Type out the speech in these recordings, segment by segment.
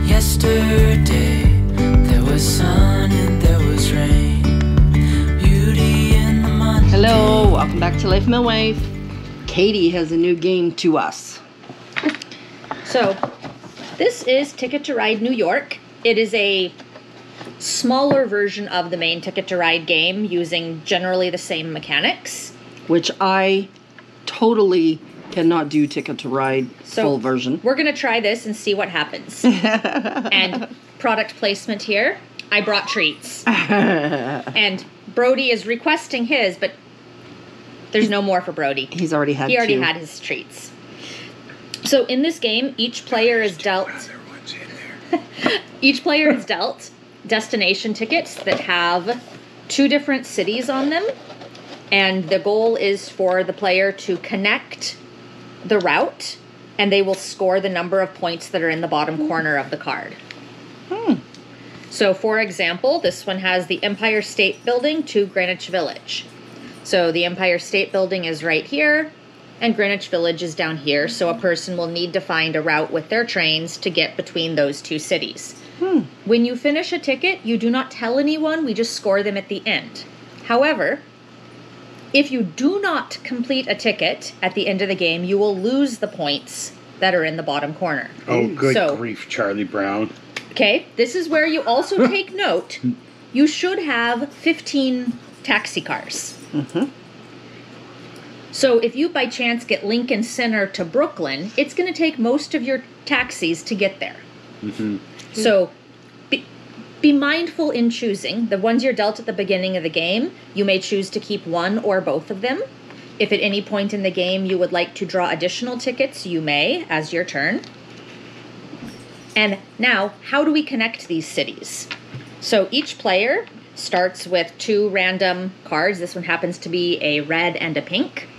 Yesterday there was sun and there was rain. Beauty in the Monday. Hello, welcome back to Life Midway. Katie has a new game to us. So, this is Ticket to Ride New York. It is a smaller version of the main Ticket to Ride game using generally the same mechanics. Which I totally cannot do Ticket to Ride full version. We're going to try this and see what happens. And product placement here. I brought treats. And Brody is requesting his, but there's no more for Brody. He's already had He already two. had his treats. So in this game, each player is dealt destination tickets that have 2 different cities on them. And the goal is for the player to connect the route, and they will score the number of points that are in the bottom corner of the card. So, for example, this one has the Empire State Building to Greenwich Village. So the Empire State Building is right here, and Greenwich Village is down here, so a person will need to find a route with their trains to get between those 2 cities. When you finish a ticket, you do not tell anyone, we just score them at the end. However, if you do not complete a ticket at the end of the game, you will lose the points that are in the bottom corner. Oh, good grief, Charlie Brown. Okay, this is where you also take note. You should have 15 taxi cars. So if you by chance get Lincoln Center to Brooklyn, it's going to take most of your taxis to get there. So be mindful in choosing. The ones you're dealt at the beginning of the game, you may choose to keep one or both of them. If at any point in the game you would like to draw additional tickets, you may, as your turn. And now, how do we connect these cities? So each player starts with 2 random cards. This one happens to be a red and a pink.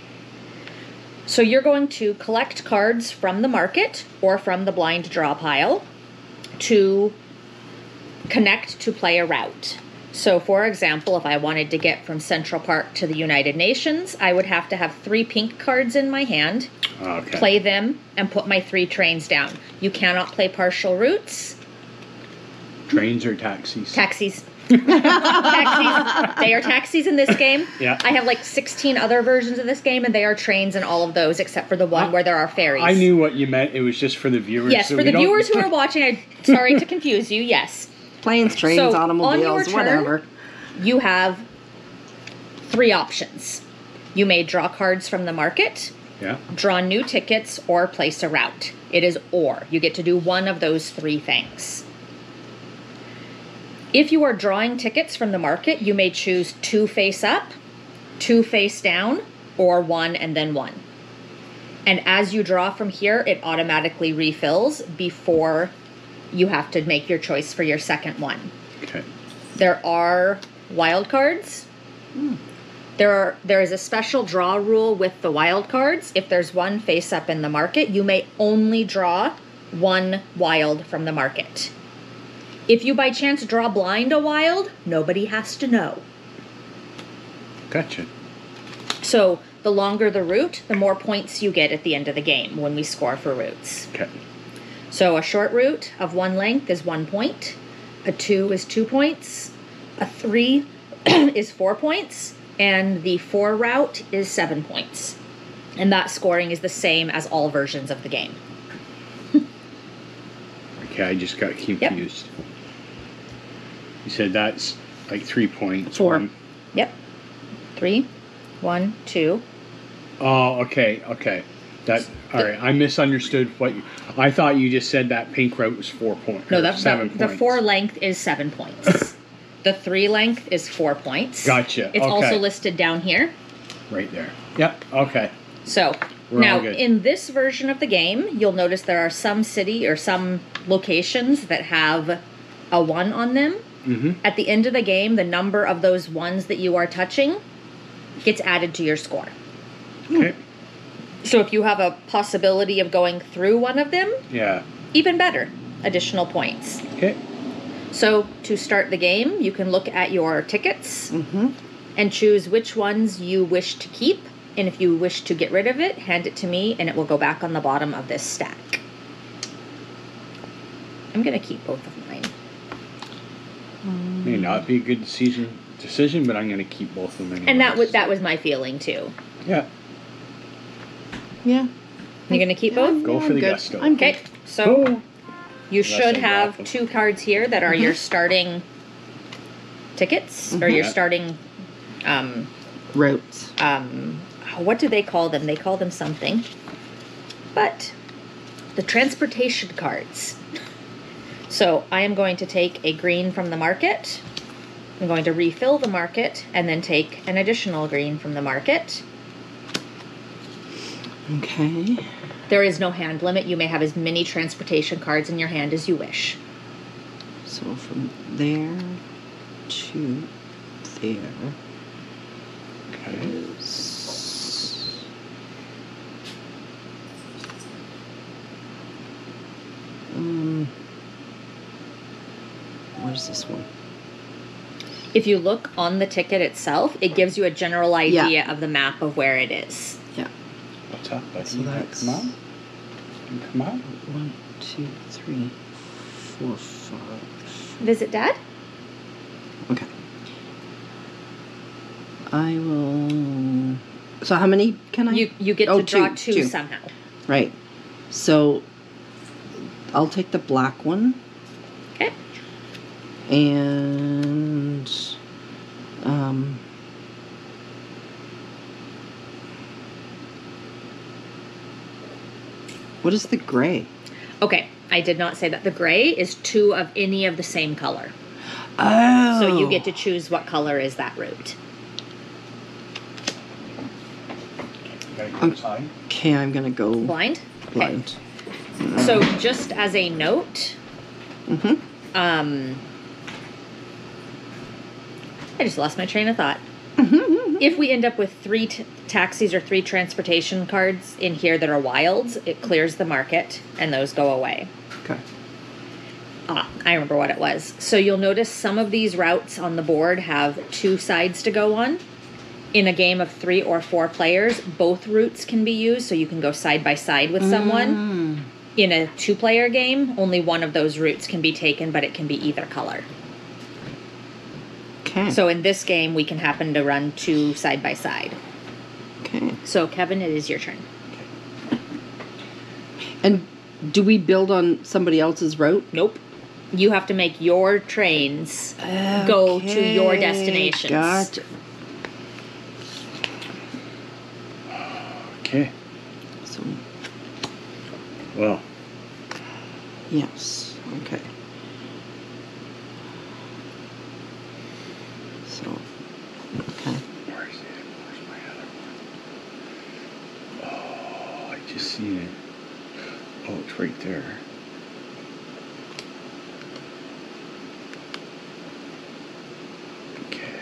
So you're going to collect cards from the market or from the blind draw pile to connect to play a route. So for example, if I wanted to get from Central Park to the United Nations, I would have to have 3 pink cards in my hand, play them, and put my 3 trains down. You cannot play partial routes. Trains or taxis? Taxis. Taxis. They are taxis in this game. Yeah. I have like 16 other versions of this game, and they are trains in all of those, except for the one where there are ferries. I knew what you meant. It was just for the viewers. Yes, so for the viewers who are watching, I'm sorry to confuse you, yes. Planes, trains, So, automobiles, on your turn, whatever. You have 3 options. You may draw cards from the market, draw new tickets, or place a route. It is or. You get to do one of those 3 things. If you are drawing tickets from the market, you may choose 2 face up, 2 face down, or 1 and then 1. And as you draw from here, it automatically refills before you have to make your choice for your second one. Okay. There are wild cards. There is a special draw rule with the wild cards. If there's 1 face up in the market, you may only draw 1 wild from the market. If you by chance draw blind a wild, nobody has to know. Gotcha. So the longer the route, the more points you get at the end of the game when we score for routes. Okay. So a short route of 1 length is 1 point. A 2 is 2 points. A 3 is 4 points. And the 4 route is 7 points. And that scoring is the same as all versions of the game. Okay, I just got confused. Yep. You said that's like 3 points. 4. Yep. 3, 1, 2. Oh, okay. All right, I misunderstood what you... I thought you just said that pink route was 4 points. No, seven the points. 4 length is 7 points. The 3 length is 4 points. Gotcha. It's also listed down here. Right there. Yep, okay. So, We're now all good. in this version of the game, you'll notice there are some city or some locations that have a 1 on them. At the end of the game, the number of those 1s that you are touching gets added to your score. Okay. So if you have a possibility of going through one of them, Yeah. even better, additional points. Okay. So to start the game, you can look at your tickets and choose which ones you wish to keep. And if you wish to get rid of it, hand it to me and it will go back on the bottom of this stack. I'm going to keep both of mine. May not be a good decision, but I'm going to keep both of them. And that was my feeling too. Yeah. Yeah. You're going to keep both? Go for I'm the good. gusto. I'm Okay, good. so Oh. you Unless should I have drop them. 2 cards here that are your starting tickets, or your starting, Routes. what do they call them? They call them something. But the transportation cards. So I am going to take a green from the market. I'm going to refill the market and then take an additional green from the market. Okay. There is no hand limit. You may have as many transportation cards in your hand as you wish. So from there to there is what is this one? If you look on the ticket itself, it gives you a general idea of the map of where it is. Yeah. What's up, buddy? So that's Come on. Come on. 1, 2, 3, 4, 5. Visit Dad? Okay. I will. So how many can I? You get Oh, to draw two, two somehow. Right. So I'll take the black one. Okay. And what is the gray? Okay, I did not say that. The gray is 2 of any of the same color. Oh. So you get to choose what color is that route. Gotta go inside. Okay, I'm gonna go Blind? blind. Okay. So just as a note, Mm-hmm. I just lost my train of thought. If we end up with 3 taxis or 3 transportation cards in here that are wilds, it clears the market and those go away. Okay. I remember what it was. So you'll notice some of these routes on the board have 2 sides to go on. In a game of 3 or 4 players, both routes can be used, so you can go side by side with someone. In a 2-player game, only one of those routes can be taken, but it can be either color. Okay. So in this game, we can happen to run 2 side by side. Okay. So Kevin, it is your turn. And do we build on somebody else's route? Nope. You have to make your trains go to your Okay, destinations. Gotcha. Okay. So Well, yes. Okay. So okay. where's it? Where's my other one? Oh, I just seen it. Oh, it's right there. Okay.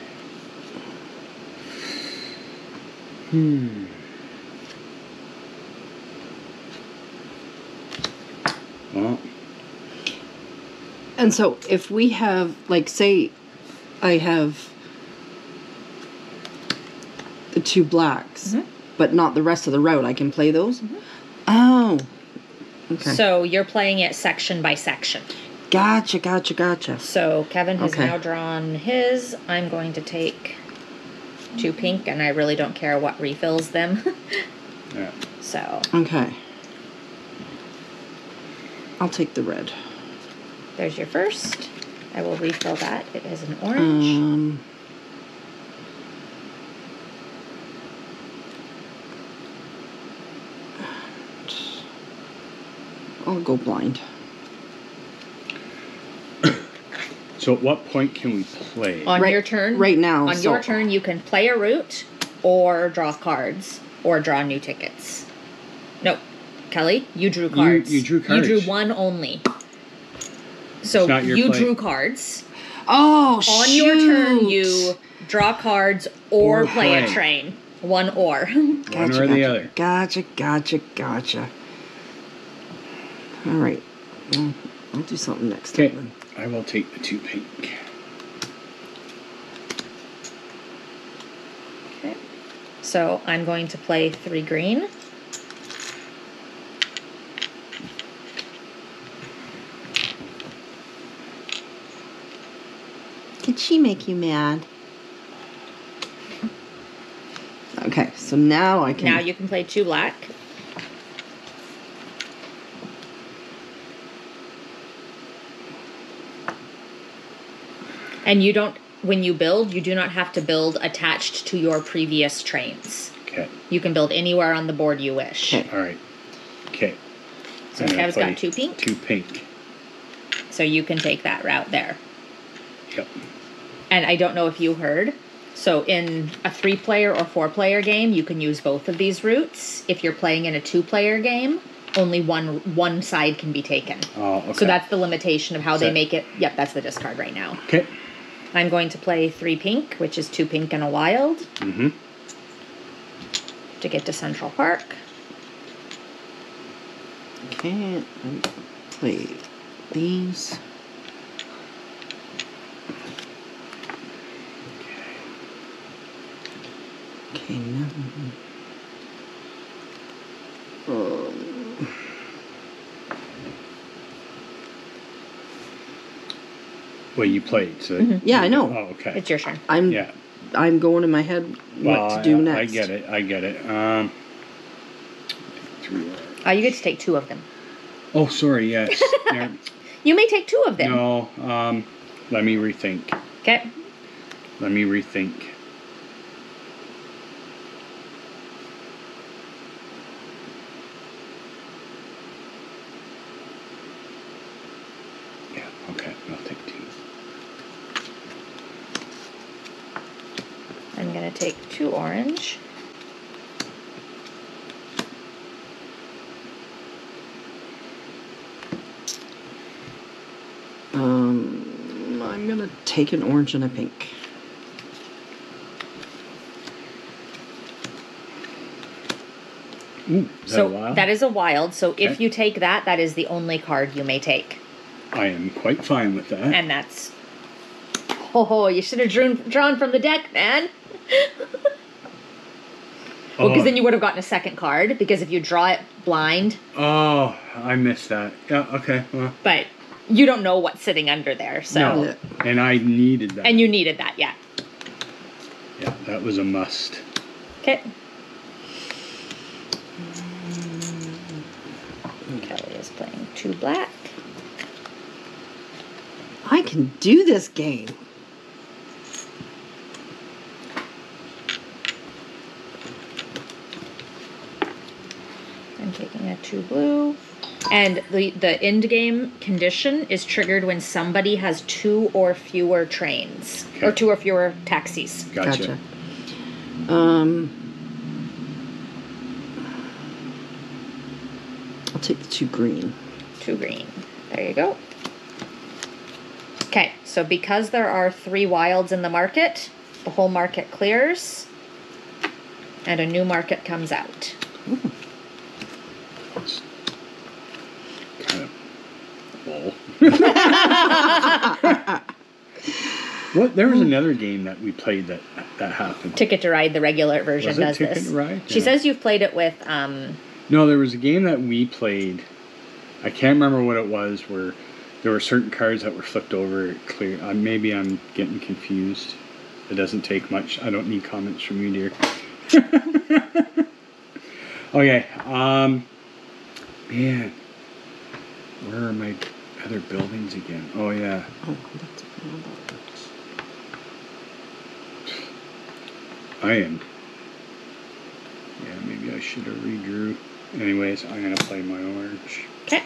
Well, And so if we have, like, say I have the 2 blacks, but not the rest of the route, I can play those? Oh. Okay. So you're playing it section by section. Gotcha. So Kevin has Okay. now drawn his. I'm going to take 2 pink, and I really don't care what refills them. yeah. So Okay. I'll take the red. there's your first. I will refill that. It is an orange. I'll go blind. So at what point can we play? On Right- your turn. right now, On so- your turn, you can play a route, or draw cards, or draw new tickets. No, Kelly, you drew cards. you drew cards. You drew one only. So It's not your you play. drew cards. Oh, On your turn, you draw cards or, Or play a play. train. One or. One or the other. Gotcha. All right. Well, I'll do something next Okay. time. I will take the 2 pink. Okay. So I'm going to play 3 green. Did she make you mad? Okay, so now I can... Now you can play 2 black. And you don't, when you build, you do not have to build attached to your previous trains. Okay. You can build anywhere on the board you wish. Okay. All right. Okay. So I'm gonna Kev's play got 2 pink. 2 pink. So you can take that route there. Yep. And I don't know if you heard, so in a 3-player or 4-player game, you can use both of these routes. If you're playing in a 2-player game, only one side can be taken. Oh, okay. So that's the limitation of how they that- make it. Yep, that's the discard right now. Okay. I'm going to play 3 pink, which is 2 pink and a wild, Mm-hmm. to get to Central Park. Okay, I'm gonna play these. Okay, now... Well, you played, so... Yeah, I know. Oh, okay. It's your turn. I'm going in my head what to do next. I get it. I get it. 3. You get to take 2 of them. Oh, sorry, yes. Yeah. You may take 2 of them. No, let me rethink. Okay. Let me rethink. Yeah, okay, I'll take 2. I'm going to take 2 orange. I'm gonna take an orange and a pink. Ooh, is that a wild? That is a wild. So if Okay. you take that, that is the only card you may take. I am quite fine with that. And that's... Oh, you should have drawn from the deck, man. Well, because then you would have gotten a second card, because if you draw it blind... Oh, I missed that. Yeah, okay, well... But you don't know what's sitting under there, so... No, and I needed that. And you needed that, yeah. Yeah, that was a must. Okay. Kelly is playing 2 black. I can do this game. I'm taking a 2 blue. And the end game condition is triggered when somebody has 2 or fewer trains. Okay. Or 2 or fewer taxis. Gotcha. I'll take the 2 green. 2 green. There you go. Okay, so because there are 3 wilds in the market, the whole market clears. And a new market comes out. Ooh. It's kind of bull. What? There was another game that we played that happened. Ticket to Ride, the regular version, Was it does Ticket this. to Ride? She Yeah. says you've played it with... No, there was a game that we played. I can't remember what it was, where there were certain cards that were flipped over clear. Maybe I'm getting confused. It doesn't take much. I don't need comments from you, dear. Okay, man, where are my other buildings again? Oh yeah, Oh, that's a mailbox. I am. Yeah, maybe I should have redrew. Anyways, I'm gonna play my orange. Okay.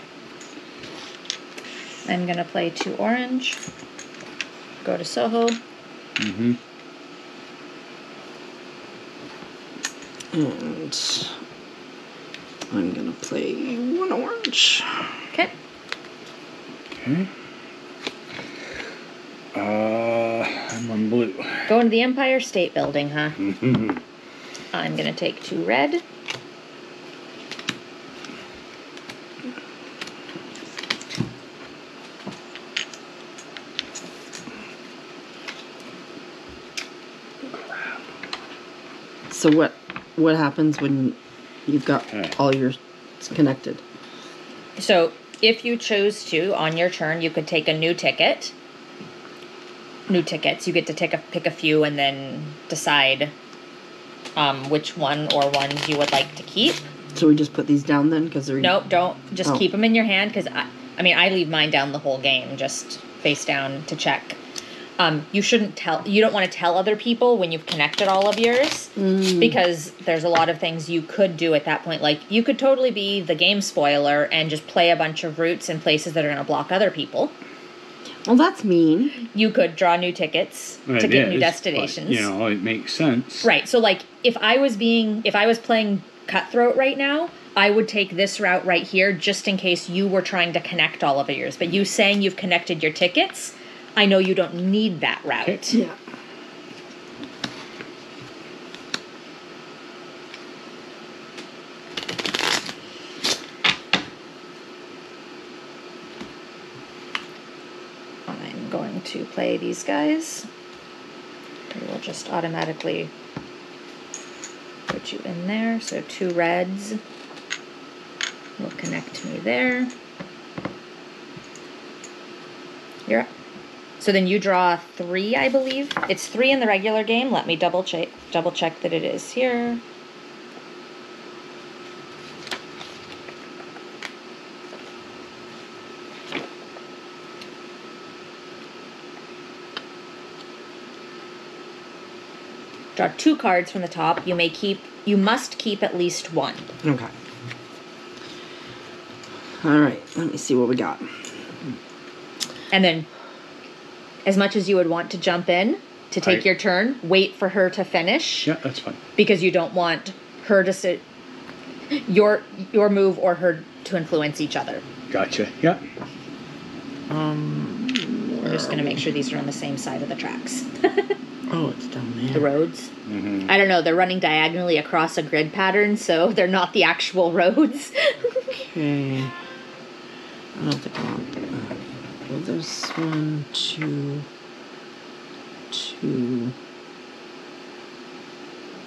I'm going to play 2 orange. Go to Soho. Mm-hmm. And I'm gonna play 1 orange. Okay. Okay. I'm on blue. Going to the Empire State Building, huh? Mm-hmm. I'm going to take 2 red. So what happens when you've got Okay. all yours connected? So if you chose to, on your turn, you could take a new ticket. new tickets. You get to pick a few and then decide which one or ones you would like to keep. So we just put these down then? Because they're... Nope, don't. Just keep them in your hand, because I leave mine down the whole game, just face down to check. You don't want to tell other people when you've connected all of yours, because there's a lot of things you could do at that point. Like, you could totally be the game spoiler and just play a bunch of routes in places that are going to block other people. Well, that's mean. You could draw new tickets to get new destinations. But, it makes sense. Right. So, like, if I was playing Cutthroat right now, I would take this route right here just in case you were trying to connect all of yours. But you saying you've connected your tickets, I know you don't need that route. Okay. Yeah. I'm going to play these guys. We will just automatically put you in there. So 2 reds will connect me there. You're up. So then you draw 3, I believe. It's 3 in the regular game. Let me double check that it is here. Draw 2 cards from the top. You must keep at least 1. Okay. All right. Let me see what we got. And then, as much as you would want to jump in to take your turn, wait for her to finish. Yeah, that's fine. Because you don't want her to sit your move or her to influence each other. Gotcha. Yeah. We're just going to make sure these are on the same side of the tracks. Oh, it's down there. The roads. Mm-hmm. I don't know. They're running diagonally across a grid pattern, so they're not the actual roads. Okay. I don't think I want that. Well, there's 1, 2, 2.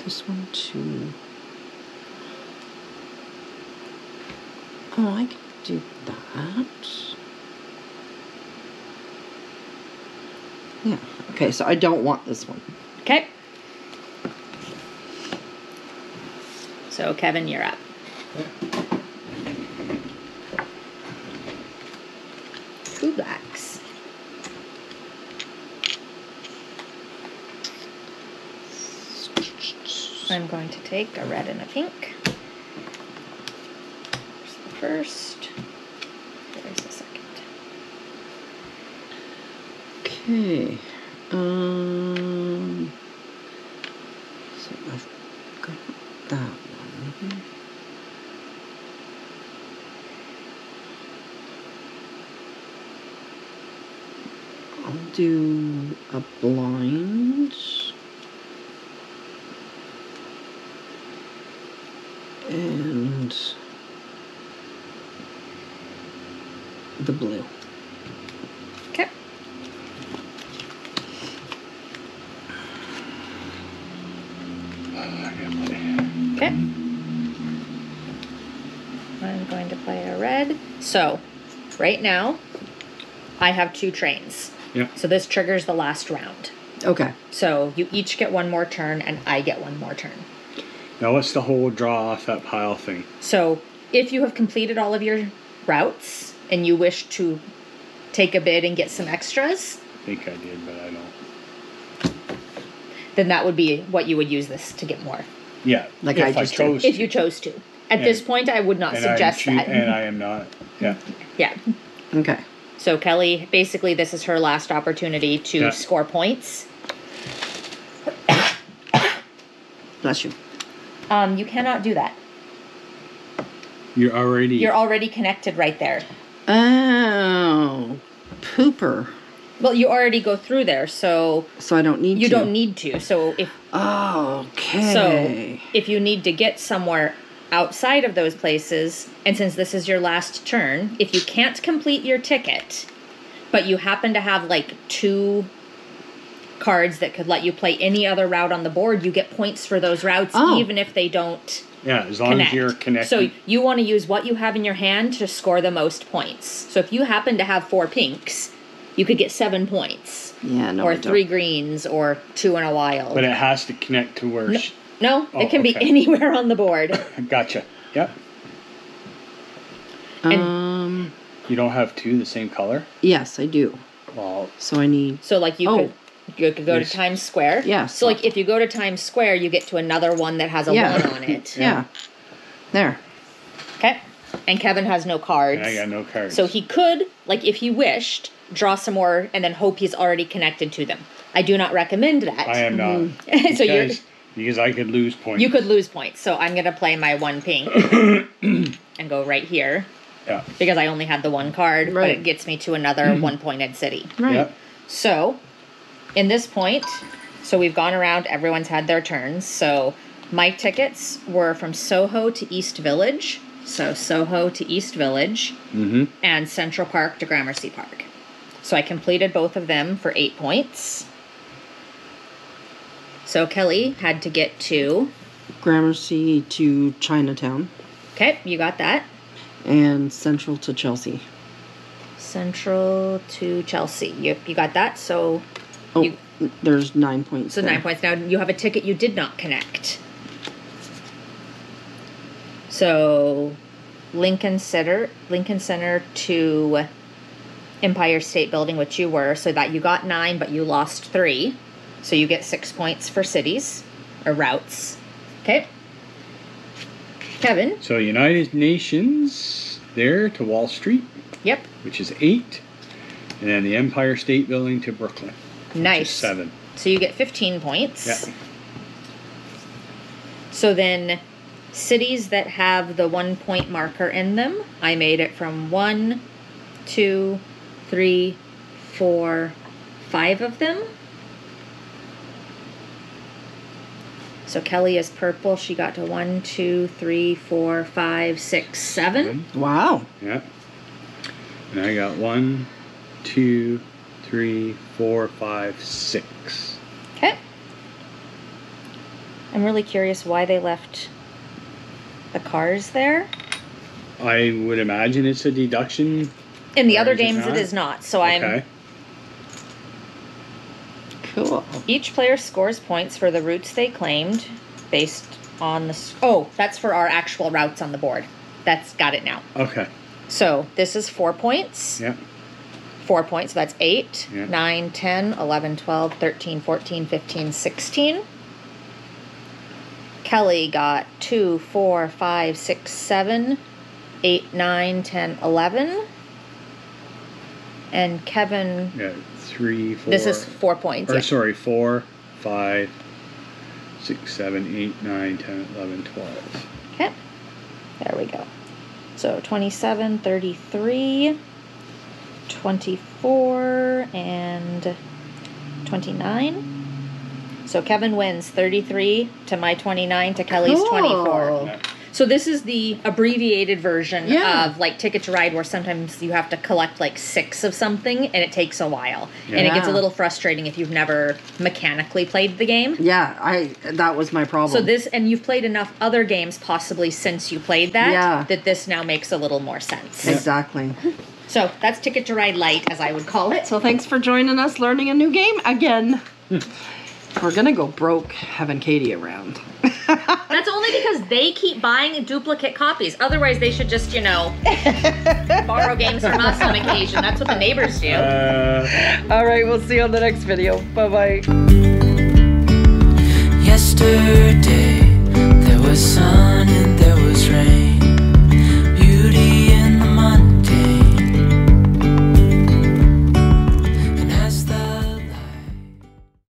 This 1, 2. Oh, I can do that. Yeah. Okay, so I don't want this one. Okay. So, Kevin, you're up. Two blacks. I'm going to take a red and a pink. There's the first. There's the second. Okay. So I've got that one. I'll do a blind. And the blue. Okay. Okay. I'm going to play a red. So, right now, I have 2 trains. Yeah. So this triggers the last round. Okay. So you each get 1 more turn, and I get 1 more turn. Now what's the whole draw off that pile thing? So if you have completed all of your routes and you wish to take a bid and get some extras, I think I did, but I don't. then that would be what you would use this to get more. Yeah. Like if I just chose If you chose to. At this point, I would not suggest that. And I am not. Yeah. Yeah. Okay. So Kelly, basically this is her last opportunity to score points. Bless you. You cannot do that. You're already connected right there. Oh, pooper. Well, you already go through there, so I don't need to. You don't need to. So if okay. So if you need to get somewhere outside of those places, and since this is your last turn, if you can't complete your ticket, but you happen to have like 2 cards that could let you play any other route on the board, you get points for those routes, even if they don't. Yeah, as long as you're connected. So you want to use what you have in your hand to score the most points. So if you happen to have 4 pinks, you could get 7 points. Yeah, no, Or I don't. 3 greens, or 2 in a wild. But it has to connect to where... No, Oh, it can be okay. anywhere on the board. Gotcha. Yep. You don't have 2 the same color? Yes, I do. Well, So I need... So, like, you could go to Yes. Times Square. Yeah. So, like, if you go to Times Square, you get to another one that has a Yeah. 1 on it. Yeah. There. Okay. And Kevin has no cards. and I got no cards. So he could, like, if he wished, draw some more and then hope he's already connected to them. I do not recommend that. I am not. So you're... Because I could lose points. You could lose points. So I'm going to play my 1 pink and go right here. Yeah. Because I only had the 1 card, but Right. it gets me to another 1-pointed city. Right. Yep. So, in this point, so we've gone around, everyone's had their turns. So, my tickets were from Soho to East Village. So, Soho to East Village. Mm-hmm. And Central Park to Gramercy Park. So, I completed both of them for 8 points. So, Kelly had to get to... Gramercy to Chinatown. Okay, you got that. And Central to Chelsea. Central to Chelsea. You got that. So, Oh, there's 9 points. so there. 9 points. Now, you have a ticket you did not connect. So, Lincoln Center to Empire State Building, which you were, so that you got 9, but you lost 3. So you get 6 points for cities, or routes. Okay. Kevin? So United Nations there to Wall Street, Yep. which is 8. And then the Empire State Building to Brooklyn, which Nice. is 7. So you get 15 points. Yeah. So then, cities that have the 1 point marker in them, I made it from 1, 2, 3, 4, 5 of them. So Kelly is purple. She got to 1, 2, 3, 4, 5, 6, 7. Wow. Yeah. And I got 1, 2, 3, 4, 5, 6. Okay. I'm really curious why they left the cars there. I would imagine it's a deduction. In the Or other is it games, it not? is not. So Okay. Cool. Each player scores points for the routes they claimed based on the... Oh, that's for our actual routes on the board. That's got it now. Okay. So this is 4 points. Yeah. 4 points. So that's 8, Yeah. 9, 10, 11, 12, 13, 14, 15, 16. Kelly got 2, 4, 5, 6, 7, 8, 9, 10, 11. And Kevin... Yeah. 3, 4. This is 4 points. Or Yeah. sorry, 4, 5, 6, 7, 8, 9, 10, 11, 12. Okay. There we go. So 27, 33, 24, and 29. So Kevin wins 33 to my 29 to Kelly's Cool. 24. Yeah. So this is the abbreviated version Yeah. of like Ticket to Ride, where sometimes you have to collect like 6 of something and it takes a while. And it gets a Yeah. little frustrating if you've never mechanically played the game. Yeah, that was my problem. So this, and you've played enough other games possibly since you played that, Yeah. that this now makes a little more sense. Exactly. So that's Ticket to Ride Light, as I would call it. So thanks for joining us learning a new game again. We're gonna go broke having Katie around. That's only because they keep buying duplicate copies. Otherwise, they should just, borrow games from us on occasion. That's what the neighbors do. All right, we'll see you on the next video. Bye-bye. Yesterday there was sun in